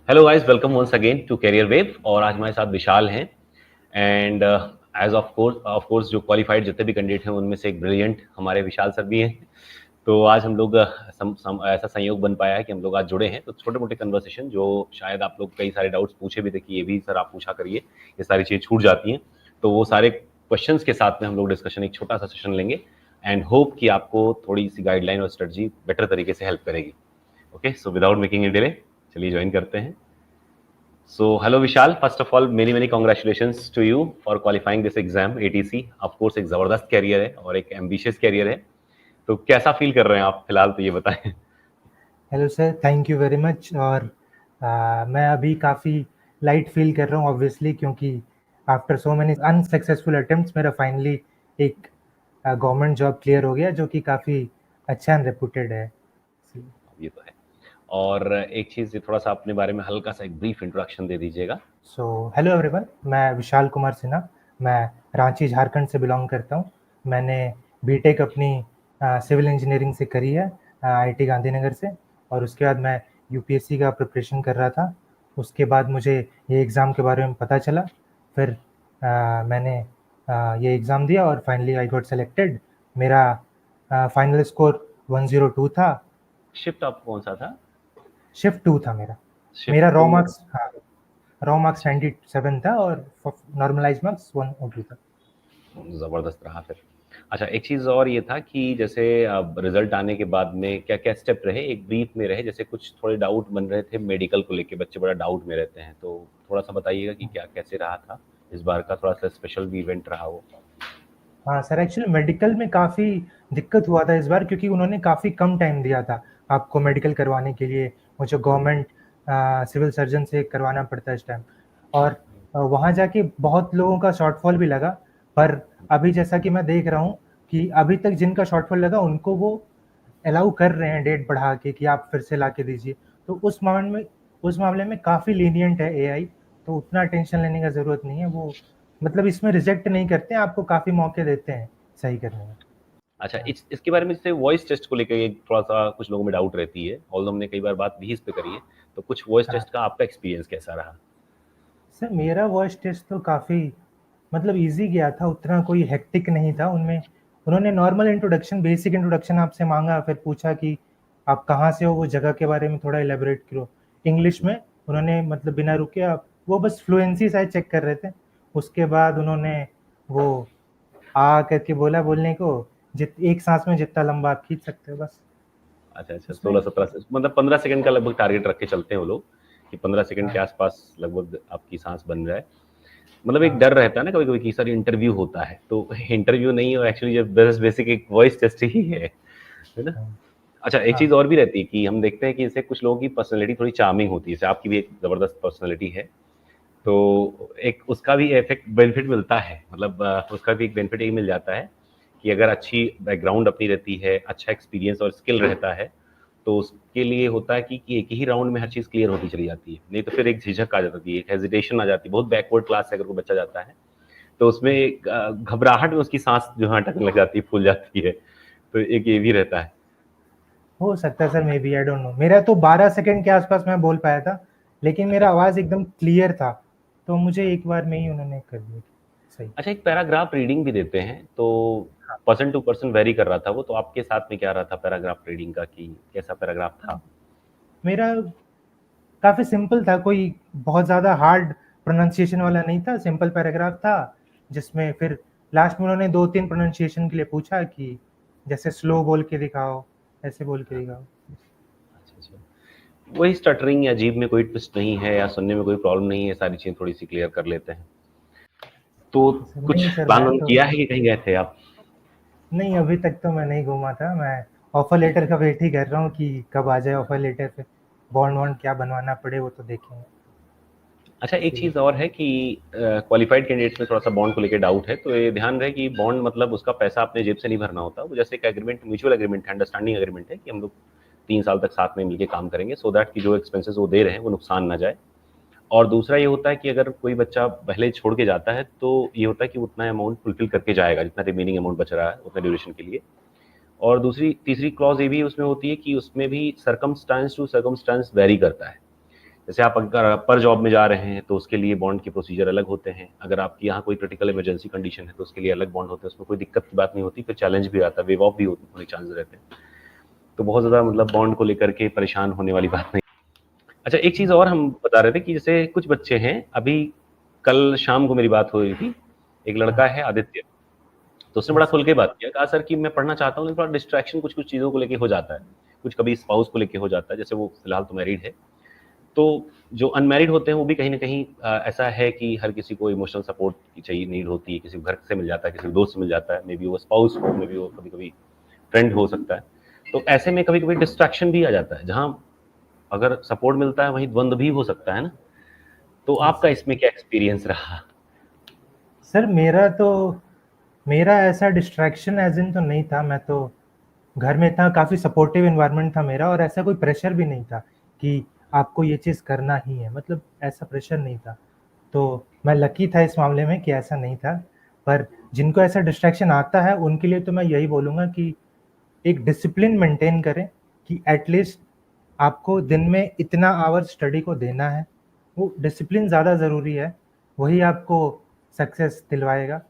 Hello guys, welcome once again to career wave. और आज हमारे साथ विशाल हैं। एंड एज ऑफ कोर्स जो क्वालिफाइड जितने भी कैंडिडेट हैं उनमें से एक ब्रिलियंट हमारे विशाल सर भी हैं। तो आज हम लोग ऐसा संयोग बन पाया है कि हम लोग आज जुड़े हैं। तो छोटे मोटे कन्वर्सेशन जो शायद आप लोग कई सारे डाउट्स पूछे भी थे कि ये भी सर आप पूछा करिए, ये सारी चीज़ें छूट जाती हैं। तो वो सारे क्वेश्चंस के साथ में हम लोग डिस्कशन, एक छोटा सा सेशन लेंगे। एंड होप कि आपको थोड़ी सी गाइडलाइन और स्ट्रेटजी बेटर तरीके से हेल्प करेगी। Okay, so without making a delay चलिए ज्वाइन करते हैं। So, hello Vishal. First of all, many congratulations to you for qualifying this exam ATC. Of course, एक जबरदस्त कैरियर है और एक एम्बिशियस कैरियर है। तो कैसा फील कर रहे हैं आप फिलहाल, तो ये बताएं। Hello sir, thank you very much. और मैं अभी काफ़ी लाइट फील कर रहा हूँ ऑब्वियसली, क्योंकि after so many unsuccessful attempts मेरा फाइनली एक गवर्नमेंट जॉब क्लियर हो गया, जो कि काफ़ी अच्छा एंड रेपुटेड है। ये तो है। और एक चीज़, थोड़ा सा अपने बारे में हल्का सा एक ब्रीफ इंट्रोडक्शन दे दीजिएगा। सो हेलो एवरीवन, मैं विशाल कुमार सिन्हा। मैं रांची झारखंड से बिलोंग करता हूँ। मैंने बीटेक अपनी सिविल इंजीनियरिंग से करी है आईआईटी गांधीनगर से। और उसके बाद मैं यूपीएससी का प्रिपरेशन कर रहा था। उसके बाद मुझे ये एग्ज़ाम के बारे में पता चला। फिर मैंने ये एग्ज़ाम दिया और फाइनली आई गॉट सेलेक्टेड। मेरा फाइनल स्कोर 102 था। शिफ्ट आपको कौन सा था? शिफ्ट 2 था मेरा। शिफ्ट मेरा रॉ टू। मार्क्स, हाँ, रॉ मार्क्स 97 था और नॉर्मलाइज मार्क्स 102 था। ज़बरदस्त रहा फिर। अच्छा, एक चीज़ और ये था कि जैसे अब रिजल्ट आने के बाद में क्या क्या स्टेप रहे, एक ब्रीफ में रहे। जैसे कुछ थोड़े डाउट बन रहे थे मेडिकल को लेके, बच्चे बड़ा डाउट में रहते हैं, तो थोड़ा सा बताइएगा कि क्या कैसे रहा था इस बार का, थोड़ा सा स्पेशल भी इवेंट रहा वो। हाँ सर, एक्चुअली मेडिकल में काफ़ी दिक्कत हुआ था इस बार, क्योंकि उन्होंने काफ़ी कम टाइम दिया था आपको मेडिकल करवाने के लिए। वो जो गवर्नमेंट सिविल सर्जन से करवाना पड़ता है इस टाइम। और वहाँ जाके बहुत लोगों का शॉर्टफॉल भी लगा। पर अभी जैसा कि मैं देख रहा हूँ कि अभी तक जिनका शॉर्टफॉल लगा उनको वो अलाउ कर रहे हैं डेट बढ़ा के कि आप फिर से ला के दीजिए। तो उस मामले में काफ़ी लीनियंट है एआई। तो उतना टेंशन लेने का ज़रूरत नहीं है। वो मतलब इसमें रिजेक्ट नहीं करते हैं, आपको काफ़ी मौके देते हैं सही करने में। अच्छा, इसके बारे में जैसे वॉइस टेस्ट को लेकर एक थोड़ा सा कुछ लोगों में डाउट रहती है, और हमने कई बार बात भी इस पे करी है। तो कुछ वॉइस हाँ टेस्ट का आपका एक्सपीरियंस कैसा रहा? सर, मेरा वॉइस टेस्ट तो काफ़ी मतलब ईजी गया था। उतना कोई हेक्टिक नहीं था उनमें। उन्होंने नॉर्मल इंट्रोडक्शन, बेसिक इंट्रोडक्शन आपसे मांगा, फिर पूछा कि आप कहाँ से हो, वो जगह के बारे में थोड़ा इलेबोरेट करो इंग्लिश में। उन्होंने मतलब बिना रुके आप वो बस फ्लुएंसी शायद चेक कर रहे थे। उसके बाद उन्होंने वो आ करके बोला बोलने को, जित एक सांस में जितना लंबा आप खींच सकते हो बस अच्छा अच्छा, उसमें। 16-17 से मतलब 15 सेकंड का लगभग टारगेट रख के चलते हैं वो लोग, कि 15 सेकंड के हाँ आसपास लगभग आपकी सांस बन जाए। मतलब एक हाँ डर रहता है ना कभी कभी कि सर इंटरव्यू होता है, तो इंटरव्यू नहीं हो एक्चुअली, जब बेसिक एक वॉइस टेस्ट ही है ना। हाँ अच्छा, एक हाँ चीज़ और भी रहती है कि हम देखते हैं कि जैसे कुछ लोगों की पर्सनैलिटी थोड़ी चार्मिंग होती है, जैसे आपकी भी एक ज़बरदस्त पर्सनैलिटी है। तो एक उसका भी इफेक्ट बेनिफिट मिलता है, मतलब उसका भी एक बेनिफिट ये मिल जाता है कि अगर अच्छी बैकग्राउंड अपनी रहती है, अच्छा एक्सपीरियंस और स्किल रहता है, तो उसके लिए होता है कि एक ही राउंड में हर चीज़ क्लियर होती चली जाती है। नहीं तो फिर एक झिझक आ जाती है, एक हेजिटेशन आ जाती है। बहुत बैकवर्ड क्लास से अगर कोई बच्चा जाता है तो उसमें एक, घबराहट में उसकी सांस जो है अटकने लग जाती है, फूल जाती है। तो एक ये भी रहता है। हो सकता है sir, may be, I don't know. मेरा तो 12 सेकंड के आसपास मैं बोल पाया था, लेकिन अच्छा मेरा आवाज़ एकदम क्लियर था। तो मुझे एक बार में ही उन्होंने कर दिया सही। अच्छा, एक पैराग्राफ रीडिंग भी देते हैं, तो हाँ, पर्सन टू पर्सन वेरी कर रहा था वो, तो आपके साथ में क्या रहा था पैराग्राफ रीडिंग का, कि कैसा पैराग्राफ था? मेरा काफ़ी सिंपल था, कोई बहुत ज़्यादा हार्ड प्रोनाउंसिएशन वाला नहीं था, सिंपल पैराग्राफ था। जिसमें फिर लास्ट में उन्होंने 2-3 प्रोनाउंसिएशन के लिए पूछा कि जैसे स्लो बोल के दिखाओ, ऐसे बोल के दिखाओ। अच्छा अच्छा, वही स्टटरिंग या जीभ में कोई ट्विस्ट नहीं है या सुनने में कोई प्रॉब्लम नहीं है, सारी चीज़ें थोड़ी सी क्लियर कर लेते हैं। तो कुछ नहीं सर, प्लान मैं वान तो किया है कि कहीं गए थे आप? नहीं, अभी तक तो मैं नहीं घूमा था। मैं ऑफर लेटर का वेट ही कर रहा हूँ कि कब आ जाए ऑफर लेटर पे। बॉन्ड वॉन्ड क्या बनवाना पड़े वो तो देखेंगे। अच्छा, एक इसीलिए चीज़ और है कि क्वालिफाइड कैंडिडेट्स में थोड़ा सा बॉन्ड को लेकर डाउट है, तो ये ध्यान रहे कि बॉन्ड मतलब उसका पैसा अपने जेब से नहीं भरना होता। वो जैसे एक एग्रीमेंट, म्यूचुअल एग्रीमेंट है, अंडरस्टैंडिंग एग्रीमेंट है कि हम लोग 3 साल तक साथ में मिलकर काम करेंगे, सो दैट कि जो एक्सपेंसेस वो दे रहे हैं वो नुकसान ना जाए। और दूसरा ये होता है कि अगर कोई बच्चा पहले छोड़ के जाता है तो ये होता है कि उतना अमाउंट फुलफिल करके जाएगा जितना रिमेनिंग अमाउंट बच रहा है उतना ड्यूरेशन के लिए। और दूसरी तीसरी क्लॉज ये भी उसमें होती है कि उसमें भी सर्कमस्टांस टू सर्कमस्टांस वेरी करता है, जैसे आप अगर पर जॉब में जा रहे हैं तो उसके लिए बॉन्ड के प्रोसीजर अलग होते हैं, अगर आपके यहाँ कोई क्रिटिकल इमरजेंसी कंडीशन है तो उसके लिए अलग बॉन्ड होते हैं, उसमें कोई दिक्कत की बात नहीं होती, फिर चैलेंज भी आता है, वेव ऑफ भी होने चांस रहते हैं। तो बहुत ज़्यादा मतलब बॉन्ड को लेकर के परेशान होने वाली बात नहीं। अच्छा, एक चीज़ और हम बता रहे थे कि जैसे कुछ बच्चे हैं, अभी कल शाम को मेरी बात हो रही थी, एक लड़का है आदित्य, तो उसने बड़ा यस। खुल के बात किया, कहा सर कि मैं पढ़ना चाहता हूँ लेकिन थोड़ा डिस्ट्रैक्शन कुछ-कुछ चीज़ों को लेके हो जाता है। कुछ कभी स्पाउस को लेके हो जाता है, जैसे वो फिलहाल तो मैरिड है। तो जो अनमैरिड होते हैं वो भी कहीं न कहीं ऐसा है कि हर किसी को इमोशनल सपोर्ट की चाहिए नीड होती है, किसी को घर से मिल जाता है, किसी को दोस्त से मिल जाता है, मेबी वो स्पाउस हो, मेबी वो कभी-कभी फ्रेंड हो सकता है। तो ऐसे में कभी-कभी डिस्ट्रैक्शन भी आ जाता है, जहाँ अगर सपोर्ट मिलता है वहीं द्वंद भी हो सकता है ना? तो यस। आपका इसमें क्या एक्सपीरियंस रहा? सर मेरा ऐसा डिस्ट्रैक्शन एज़ इन तो नहीं था, मैं तो घर में था, काफ़ी सपोर्टिव एनवायरनमेंट था मेरा और ऐसा कोई प्रेशर भी नहीं था कि आपको ये चीज़ करना ही है, मतलब ऐसा प्रेशर नहीं था। तो मैं लकी था इस मामले में कि ऐसा नहीं था, पर जिनको ऐसा डिस्ट्रैक्शन आता है, उनके लिए तो मैं यही बोलूँगा कि एक डिसिप्लिन मेंटेन करें कि एट लीस्ट आपको दिन में इतना आवर स्टडी को देना है। वो डिसिप्लिन ज़्यादा ज़रूरी है, वही आपको सक्सेस दिलवाएगा।